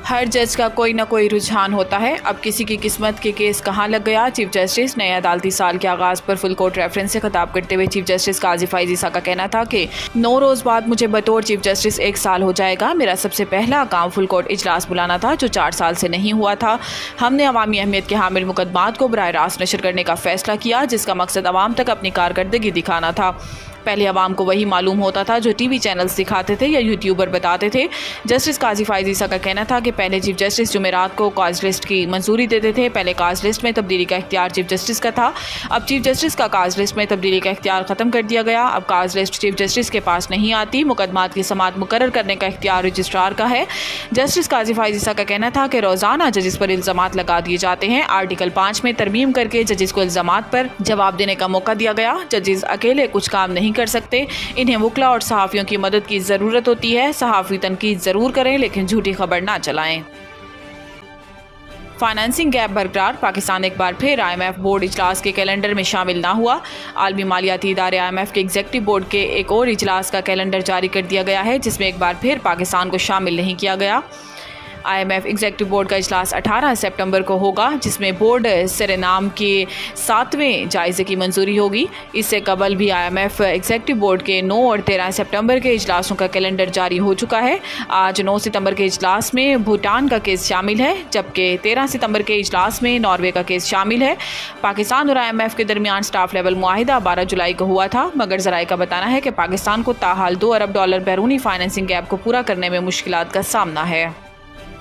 हर जज का कोई ना कोई रुझान होता है। अब किसी की किस्मत के केस कहाँ लग गया। चीफ जस्टिस नए अदालती साल के आगाज़ पर फुल कोर्ट रेफरेंस से खिताब करते हुए चीफ जस्टिस काजी फैज़ ईसा का कहना था कि 9 रोज़ बाद मुझे बतौर चीफ जस्टिस 1 साल हो जाएगा। मेरा सबसे पहला काम फुल कोर्ट इजलास बुलाना था जो 4 साल से नहीं हुआ था। हमने अवामी अहमियत के हामिल मुकदमात को बराह रास्त नशर करने का फैसला किया जिसका मकसद अवाम तक अपनी कारकर्दगी दिखाना था। पहले अवाम को वही मालूम होता था जो टीवी चैनल्स दिखाते थे या यूट्यूबर बताते थे। जस्टिस काजी फैज़ ईसा का कहना था कि पहले चीफ जस्टिस जुमेरात को काज लिस्ट की मंजूरी देते थे। पहले काज लिस्ट में तब्दीली का इख्तियार चीफ जस्टिस का था। अब चीफ जस्टिस का काज लिस्ट में तब्दीली का इख्तियार ख़त्म कर दिया गया। अब काज लिस्ट चीफ जस्टिस के पास नहीं आती। मुकदमात की समाअत मुकर्रर करने का इख्तियार रजिस्ट्रार का है। जस्टिस काजी फैज़ ईसा का कहना था कि रोज़ाना जजिस पर इल्ज़ामात लगा दिए जाते हैं। आर्टिकल 5 में तरमीम करके जजिस को इल्ज़ामात पर जवाब देने का मौका दिया गया। जजिस अकेले कुछ काम नहीं कर सकते, इन्हें वकला और सहाफ़ियों की मदद की ज़रूरत होती है। सहाफ़ी तनकीद ज़रूर करें लेकिन झूठी खबर ना चलाएं। फाइनेंसिंग गैप बरकरार। पाकिस्तान एक बार फिर IMF बोर्ड इजलास के कैलेंडर में शामिल ना हुआ। आलमी मालियाती इदारे IMF के एग्जीक्यूटिव बोर्ड के एक और इजलास का कैलेंडर जारी कर दिया गया है जिसमें एक बार फिर पाकिस्तान को शामिल नहीं किया गया। IMF एग्जीक्यूटिव बोर्ड का इजलास 18 सितंबर को होगा जिसमें बोर्ड सरेनाम के 7वें जायजे की मंजूरी होगी। इससे कबल भी IMF एग्जीक्यूटिव बोर्ड के 9 और 13 सितंबर के इजलासों का कैलेंडर जारी हो चुका है। आज 9 सितंबर के इजलास में भूटान का केस शामिल है जबकि 13 सितंबर के इजलास में नॉर्वे का केस शामिल है। पाकिस्तान और IMF के दरमियान स्टाफ लेवल मुआहिदा 12 जुलाई को हुआ था मगर ज़राए का बताना है कि पाकिस्तान को ताहाल $2 अरब बैरूनी फाइनेंसिंग गैप को पूरा करने में मुश्किलात का सामना है।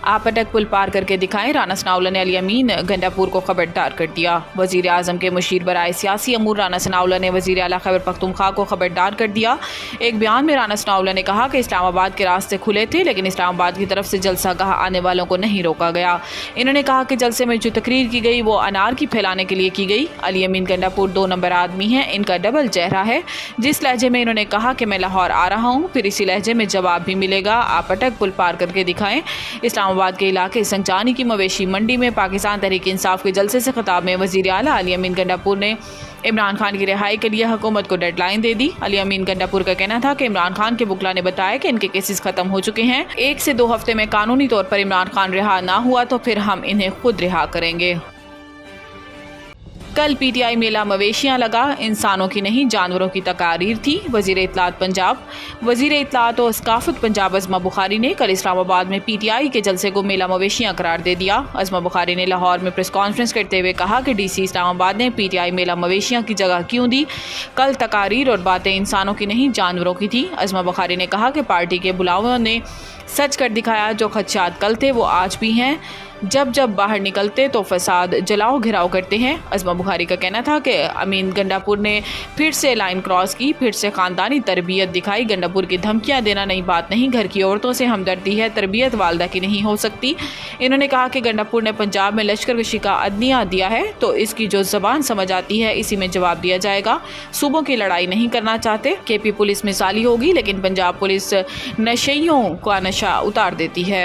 आप अटक पुल पार करके दिखाएं। राना सनाउल्लाह ने अली अमीन गंडापुर को खबरदार कर दिया। वज़ीर आज़म के मुशीर बराए सियासी अमूर राना सनाउल्लाह ने वज़ीर आला खैबर पख्तूनख्वा को खबरदार कर दिया। एक बयान में राना सनाउल्लाह ने कहा कि इस्लामाबाद के रास्ते खुले थे लेकिन इस्लामाबाद की तरफ से जलसा गाह आने वालों को नहीं रोका गया। इन्होंने कहा कि जलसे में जो तकरीर की गई वो अनारकी फैलाने के लिए की गई। अली अमीन गंडापुर 2 नंबर आदमी हैं, इनका डबल चेहरा है। जिस लहजे में इन्होंने कहा कि मैं लाहौर आ रहा हूँ फिर इसी लहजे में जवाब भी मिलेगा। आप अटक पुल पार करके दिखाएं। इस्लामाबाद के इलाके संजानी की मवेशी मंडी में पाकिस्तान तहरीक इंसाफ के जलसे से खिताब में वज़ीर आला अली अमीन गंडापुर ने इमरान खान की रिहाई के लिए हुकूमत को डेडलाइन दे दी। अली अमीन गंडापुर का कहना था कि इमरान खान के वकला ने बताया कि इनके केसेस खत्म हो चुके हैं। 1 से 2 हफ्ते में कानूनी तौर पर इमरान खान रिहा ना हुआ तो फिर हम इन्हें खुद रिहा करेंगे। कल PTI मेला मवेशियाँ लगा, इंसानों की नहीं जानवरों की तकारीर थी। वज़ीर इत्तलात पंजाब वज़ीर इत्तलात और सकाफत पंजाब अज़मा बुखारी ने कल इस्लामाबाद में PTI के जलसे को मेला मवेशियाँ करार दे दिया। अज़मा बुखारी ने लाहौर में प्रेस कॉन्फ्रेंस करते हुए कहा कि DC इस्लामाबाद ने PTI मेला मवेशियाँ की जगह क्यों दी। कल तकारीर और बातें इंसानों की नहीं जानवरों की थी। अज़मा बुखारी ने कहा कि पार्टी के बुलाओं ने सच कर दिखाया। जो खदशात कल थे वो आज भी हैं। जब जब बाहर निकलते तो फसाद जलाओ घिराव करते हैं। अज़मा बुखारी का कहना था कि अमीन गंडापुर ने फिर से लाइन क्रॉस की, फिर से ख़ानदानी तरबियत दिखाई। गंडापुर की धमकियां देना नई बात नहीं, घर की औरतों से हमदर्दी है, तरबियत वालदा की नहीं हो सकती। इन्होंने कहा कि गंडापुर ने पंजाब में लश्कर कशी का अदनिया दिया है तो इसकी जो ज़बान समझ आती है इसी में जवाब दिया जाएगा। सूबों की लड़ाई नहीं करना चाहते। KP पुलिस मिसाली होगी लेकिन पंजाब पुलिस नशइयों का नशा उतार देती है।